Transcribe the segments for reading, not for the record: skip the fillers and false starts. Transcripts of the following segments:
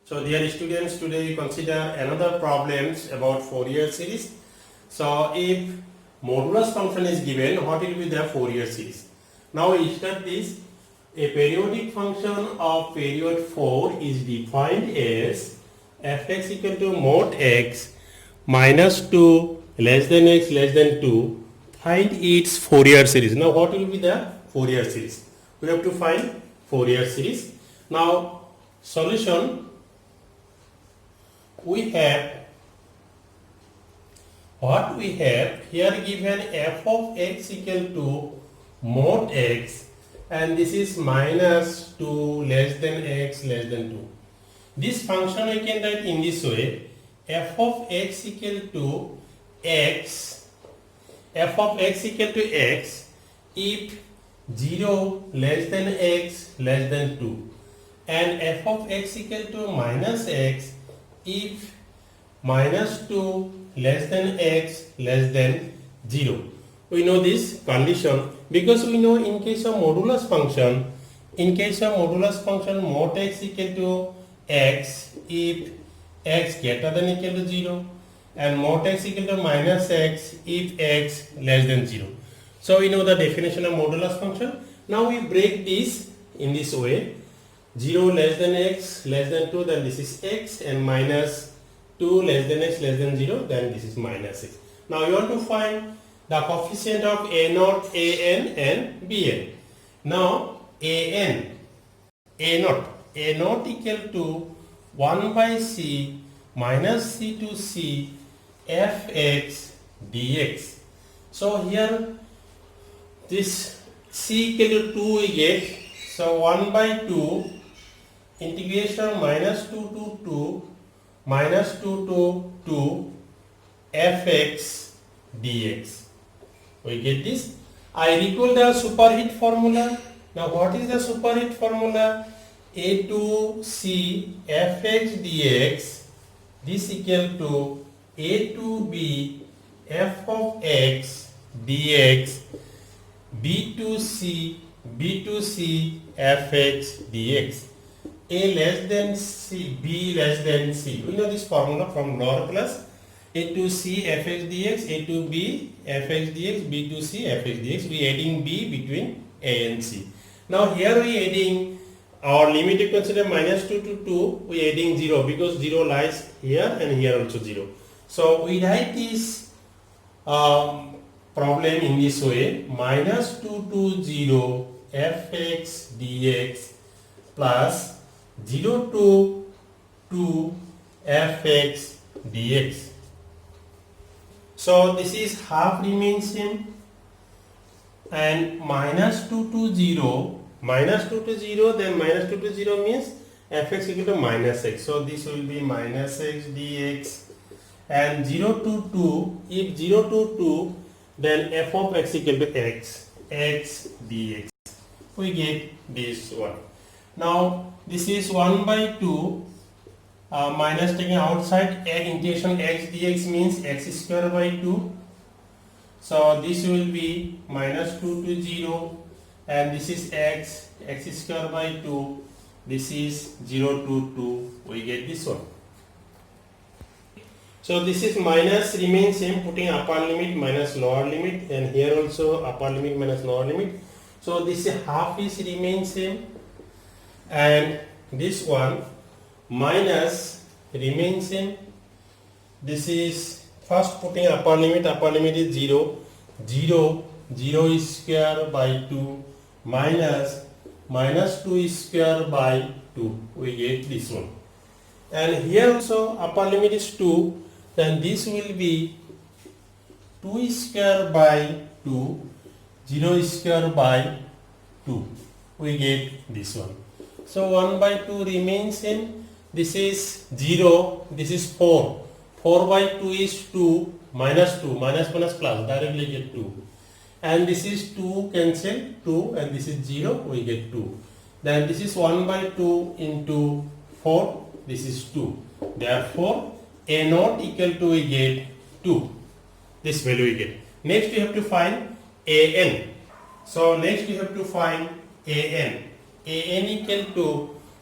So dear students, today we consider another problems about Fourier series. So if modulus function is given, what will be the Fourier series? Now we start this. A periodic function of period 4 is defined as fx equal to mod x minus 2 less than x less than 2. Find its Fourier series. Now what will be the Fourier series? We have to find Fourier series. Now solution, we have what we have here given f of x equal to mod x, and this is minus 2 less than x less than 2. This function I can write in this way: f of x equal to x, f of x equal to x if 0 less than x less than 2, and f of x equal to minus x if minus 2 less than x less than 0. We know this condition because we know in case of modulus function, mod x equal to x if x greater than equal to 0, and mod x equal to minus x if x less than 0. So we know the definition of modulus function. Now we break this in this way: 0 less than x less than 2, then this is x, and minus 2 less than x less than 0, then this is minus x. Now you want to find the coefficient of a0, an and bn. Now a0 equal to 1 by c minus c to c fx dx. So here this c equal to 2 we get, so 1 by 2 integration minus 2 to 2 minus 2 to 2 fx dx. We get this. I recall the superheat formula. Now what is the superheat formula? A2c fx dx, this equal to A2b f of x dx b2c fx dx. A less than c, b less than c. We know this formula from lower class. A2c fx dx, A2b fx dx, b2c fx dx. We adding b between a and c. Now here we adding our limit, you consider minus 2 to 2. We adding 0 because 0 lies here and here also 0. So we write this problem in this way: minus 2 to 0 fx dx plus 0 to 2 fx dx. So this is half remains same, and minus 2 to 0, then minus 2 to 0 means fx equal to minus x. So this will be minus x dx, and 0 to 2, if 0 to 2, then f of x equal to x dx. We get this one. Now this is 1 by 2 minus taking outside integration x dx means x square by 2. So this will be minus 2 to 0, and this is x square by 2. This is 0 to 2. We get this one. So this is minus remains same, putting upper limit minus lower limit, and here also upper limit minus lower limit. So this half is remains same, and this one minus remains same. This is first putting upper limit is 0 is square by 2 minus 2 is square by 2. We get this one. And here also upper limit is 2, then this will be 2 square by 2, 0 square by 2. We get this one. So 1 by 2 remains same. This is 0, this is 4. 4 by 2 is 2, minus plus directly get 2. And this is 2 cancel 2, and this is 0, we get 2. Then this is 1 by 2 into 4, this is 2. Therefore a0 equal to, we get 2. This value we get. Next we have to find an. So next we have to find an. an equal to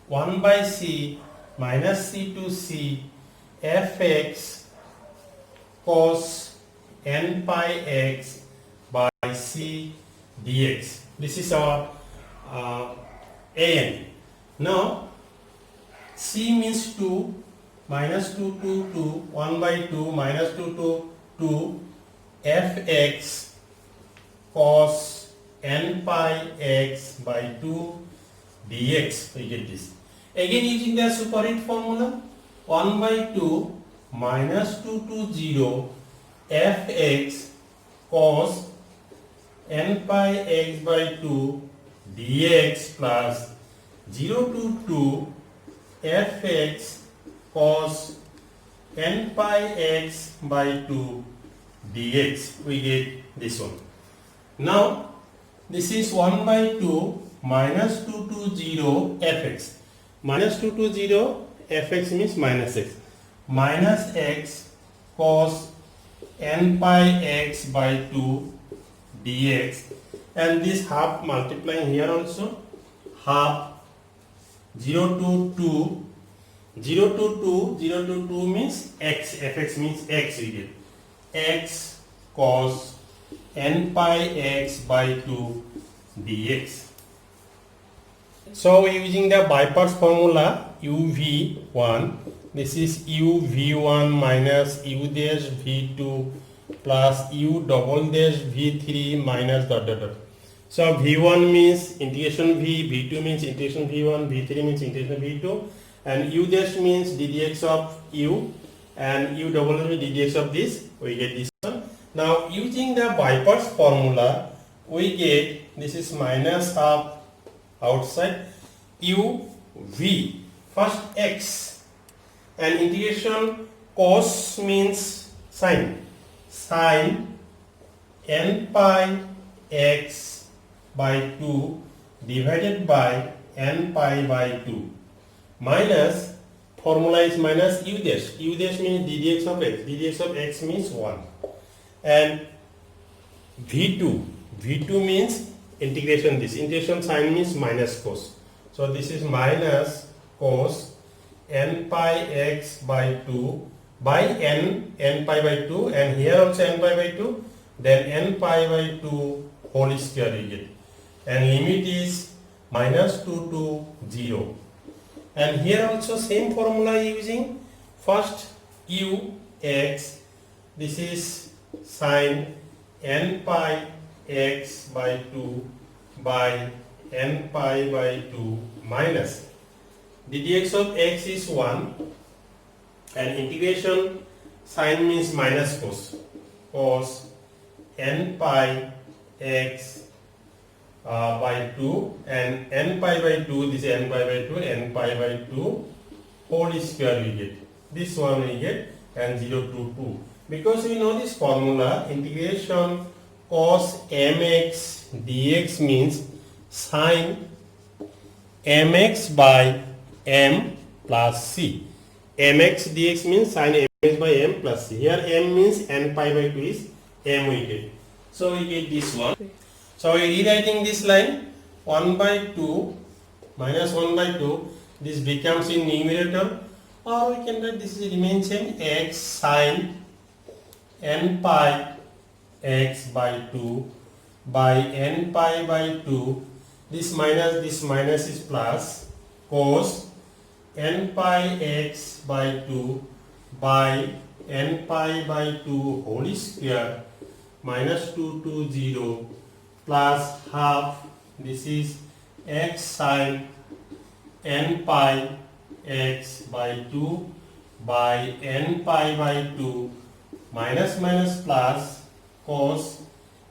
1 by c minus c to c fx cos n pi x by c dx. This is our an. Now c means 2, minus 2 to 2, 1 by 2, minus 2 to 2, fx cos n pi x by 2 dx. We get this. Again using the superheat formula, 1 by 2 minus 2 to 0 fx cos n pi x by 2 dx plus 0 to 2 fx cos n pi x by 2 dx. We get this one. Now this is 1 by 2 minus 2 to 0 fx. Minus 2 to 0 fx means minus x. Minus x cos n pi x by 2 dx, and this half multiplying here also, half 0 to 2, 0 to 2, 0 to 2 means x, fx means x, we get x cos n pi x by 2 dx. So using the bypass formula uv1, this is uv1 minus u dash v2 plus u double dash v3 minus dot dot dot. So v1 means integration v, v2 means integration v1, v3 means integration v2, and u dash means ddx of u, and u double dash means ddx of this. We get this one. Now using the bypass formula, we get this is minus half outside u v, first x, and integration cos means sine, sine n pi x by 2 divided by n pi by 2 minus, formula is minus u dash, u dash means ddx of x, ddx of x means 1, and v2, v2 means integration, this integration sign means minus cos, so this is minus cos n pi x by 2 by n pi by 2, and here also n pi by 2, then n pi by 2 whole square we get, and limit is minus 2 to 0, and here also same formula using, first u x, this is sine n pi x by 2 by n pi by 2 minus ddx of x is 1, and integration sign means minus cos, cos n pi x by 2, and n pi by 2, this is n pi by 2, n pi by 2 whole square we get, this one we get, and 0 to 2, because we know this formula, integration cos mx dx means sine mx by m plus c, mx dx means sine mx by m plus c, here m means n pi by 2 is m we get, so we get this one. So we rewriting this line, 1 by 2 minus 1 by 2, this becomes in numerator, or we can write this remains same, x sine n pi x by 2 by n pi by 2, this minus is plus, cos n pi x by 2 by n pi by 2 whole square minus 2 to 0 plus half, this is x sine n pi x by 2 by n pi by 2 minus plus cos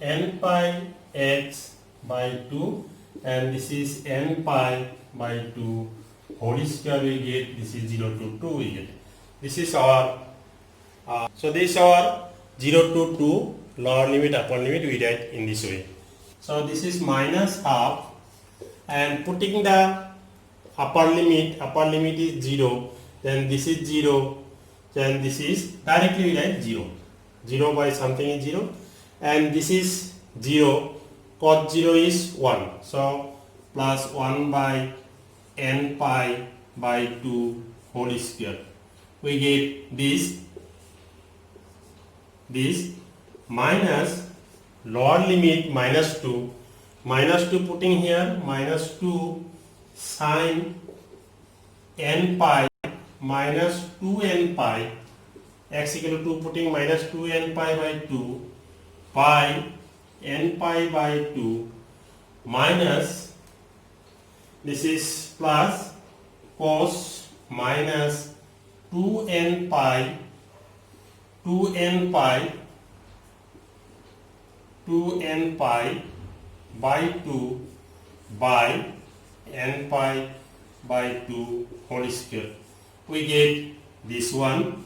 n pi x by 2, and this is n pi by 2 whole square we get, this is 0 to 2 we get. This is our so this is our 0 to 2 lower limit upper limit we write in this way. So this is minus half, and putting the upper limit is 0, then this is 0, then this is directly we write 0, 0 by something is 0, and this is 0, cos 0 is 1, so plus 1 by n pi by 2 whole square. We get this minus lower limit minus 2 putting here minus 2 sine n pi minus 2n pi x equal to 2 putting minus 2n pi by 2 pi n pi by 2 minus this is plus cos minus 2n pi by 2 by n pi by 2 whole square. We get this one,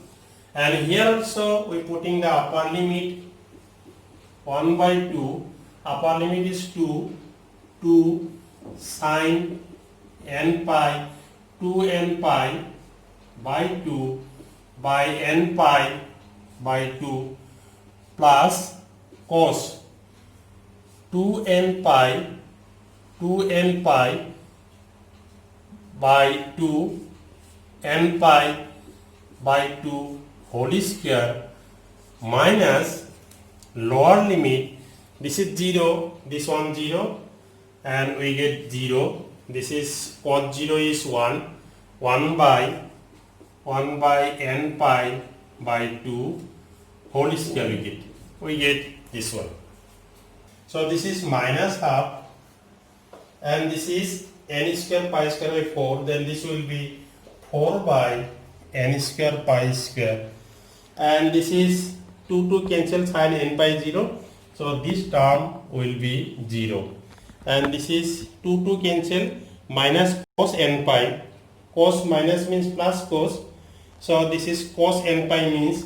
and here also we putting the upper limit 1 by 2, upper limit is 2 sine n pi 2n pi by 2 by n pi by 2 plus cos 2n pi by 2 n pi by 2 whole square minus lower limit, this is 0, this one 0, and we get 0, this is cos 0 is 1 by n pi by 2 whole square we get this one. So this is minus half, and this is n square pi square by 4, then this will be 4 by n square pi square, and this is 2 cancel sine n pi 0, so this term will be 0, and this is 2 cancel minus cos n pi, cos minus means plus cos, so this is cos n pi means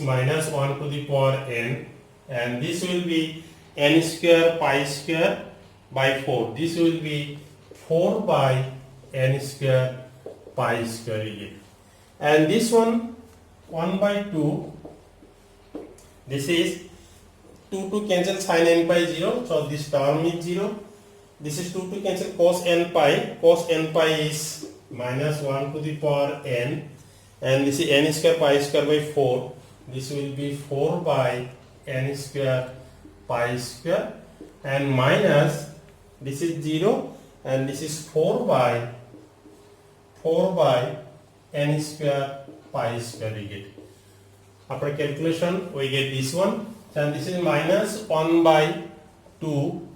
minus 1 to the power n, and this will be n square pi square by 4, this will be 4 by n square pi square again, and this one 1 by 2, this is 2 cancel sine n pi 0, so this term is 0, this is 2 cancel cos n pi is minus 1 to the power n, and this is n square pi square by 4, this will be 4 by n square pi square, and minus this is 0, and this is 4 by n square pi square we get. After calculation we get this one, and this is minus 1 by 2,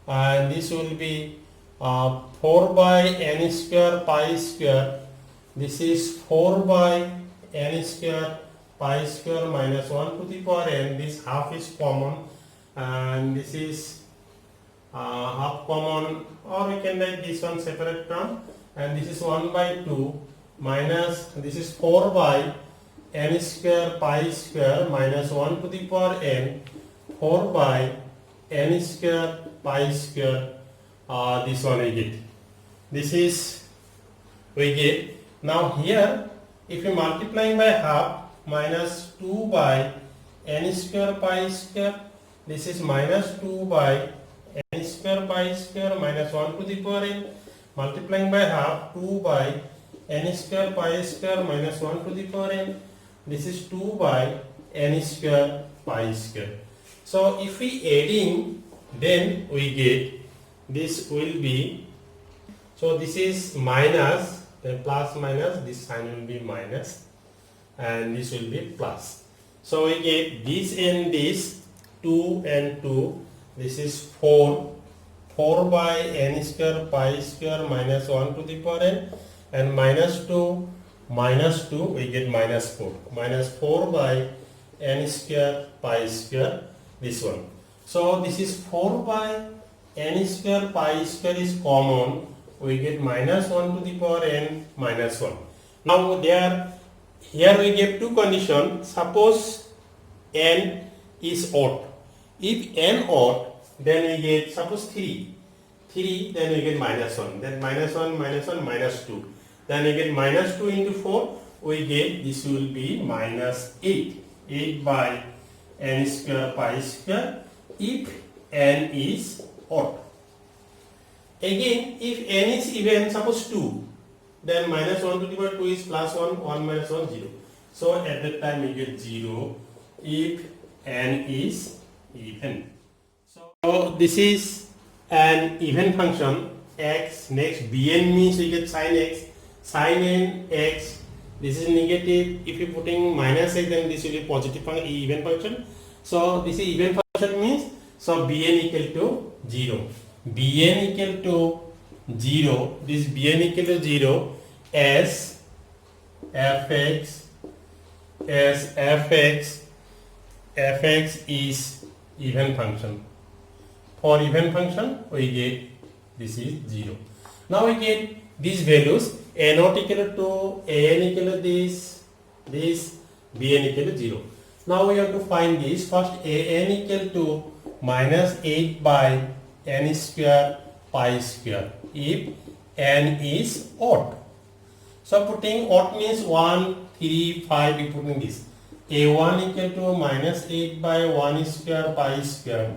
and this will be 4 by n square pi square, this is 4 by n square pi square minus 1 to the power n, this half is common, and this is half common, or we can write this one separate term, and this is 1 by 2 minus this is 4 by n square pi square minus 1 to the power n, 4 by n square pi square, this one we get, this is we get. Now here if you multiplying by half, minus 2 by n square pi square, this is minus 2 by n square pi square minus 1 to the power n, multiplying by half 2 by n square pi square minus 1 to the power n, this is 2 by n square pi square. So if we adding, then we get this will be, so this is minus, then plus minus, this sign will be minus, and this will be plus. So we get this and this, 2 and 2, this is 4 by n square pi square minus 1 to the power n, and minus 2 we get minus 4 by n square pi square, this one. So this is 4 by n square pi square is common, we get minus 1 to the power n minus 1. Now here we give two conditions. Suppose n is odd. If n odd, then we get suppose 3, then we get minus 1, then minus 1 minus 2, then we get minus 2 into 4, we get this will be minus 8 by n square pi square if n is odd. Again, if n is even, suppose 2, then minus 1 to the power 2 is plus 1, 1 minus 1, 0. So at that time we get 0 if n is even. So this is an even function x. Next bn means we get sin x, sin n x. This is negative. If you putting minus x, then this will be positive function, even function. So this is even function means, so bn equal to 0. Bn equal to 0. This bn equal to 0 as fx is even function. For even function we get this is 0. Now we get these values, a0 equal to an equal to this, bn equal to 0. Now we have to find this. First an equal to minus 8 by n square pi square if n is odd. So putting odd means 1, 3, 5, we putting this. A1 equal to minus 8 by 1 square pi square.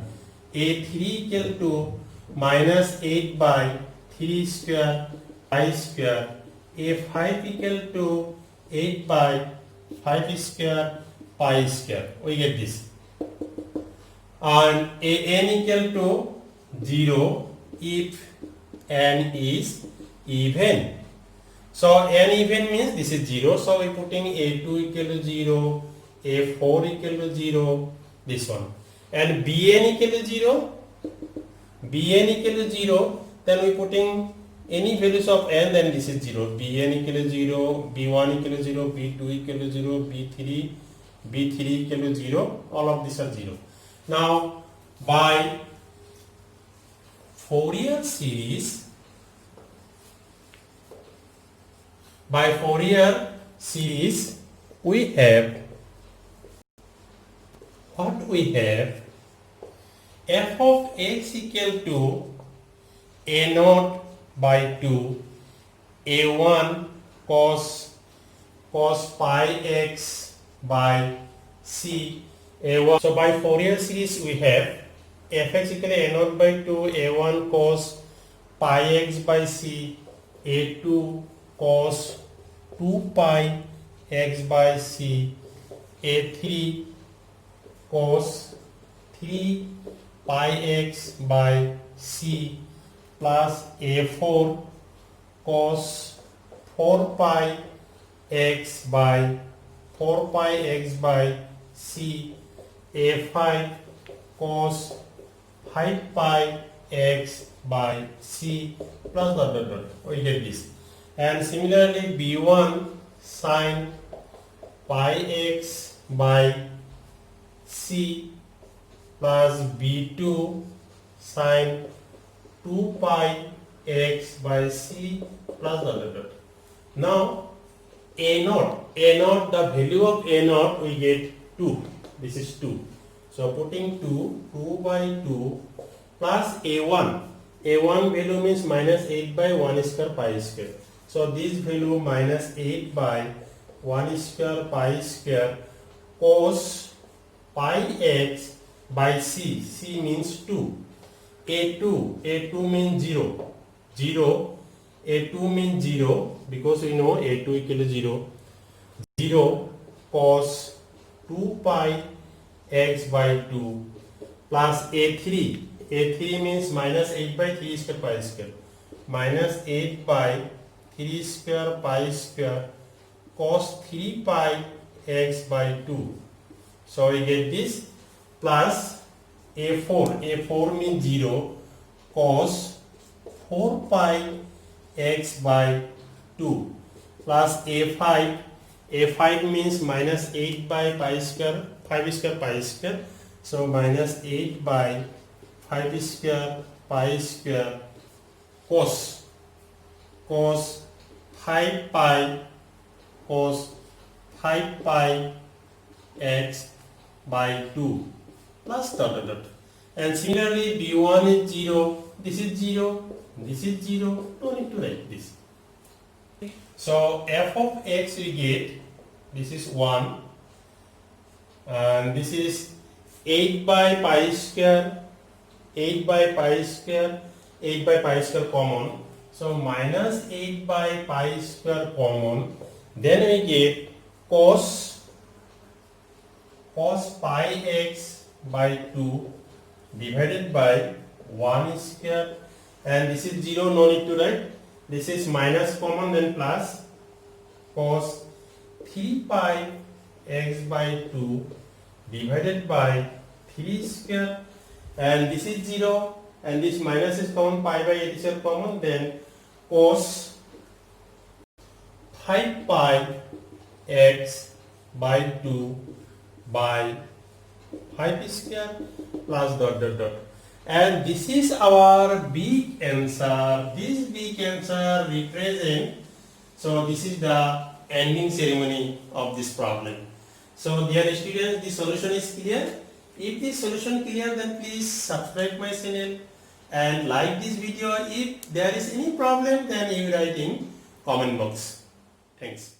A3 equal to minus 8 by 3 square pi square. A5 equal to 8 by 5 square pi square. We get this. And an equal to 0 if n is even. So n even means this is 0. So we putting a2 equal to 0, a4 equal to 0, this one. And bn equal to 0, then we putting any values of n, then this is 0. bn equal to 0, b1 equal to 0, b2 equal to 0, b3 equal to 0. All of these are 0. Now by Fourier series, we have what we have, f of x equal to a0 by 2 a1 cos pi x by c a1. So by Fourier series we have fx equal to a0 by 2 a1 cos pi x by c, a2 cos 2 pi x by c, a3 cos 3 pi x by c, plus a4 cos 4 pi x by c, a5 cos 5 pi x by c, plus dot dot dot. We get this. And similarly b1 sin pi x by c, plus b2 sin 2 pi x by c, plus dot dot dot. Now a0, the value of a0 we get 2. This is 2. So putting 2 by 2 plus a1 value means minus 8 by 1 square pi square. So this value minus 8 by 1 square pi square cos pi x by c, means 2. a2 means 0, a2 means 0 because we know a2 equal to 0 cos 2 pi x by 2 plus a3 means minus 8 by 3 square pi square, minus 8 by 3 square pi square cos 3 pi x by 2. So we get this, plus a4 means 0 cos 4 pi x by 2 plus a5 means minus 8 by 5 square pi square. So minus 8 by 5 square pi square cos 5 pi x by 2 plus dot dot dot. And similarly b1 is 0, this is 0, this is 0, don't need to write this. So f of x we get, this is 1 and this is 8 by pi square common. So minus 8 by pi square common. Then we get cos pi x by 2 divided by 1 square, and this is 0, no need to write. This is minus common, then plus cos 3 pi x by 2 divided by 3 square, and this is 0 and this minus is common, pi by 8 is common, then cos 5 pi x by 2 by 5 square plus dot dot dot. And this is our big answer. This big answer represent, so this is the ending ceremony of this problem. So dear students, the solution is clear. If the solution clear, then please subscribe my channel and like this video. If there is any problem, then you write in comment box. Thanks.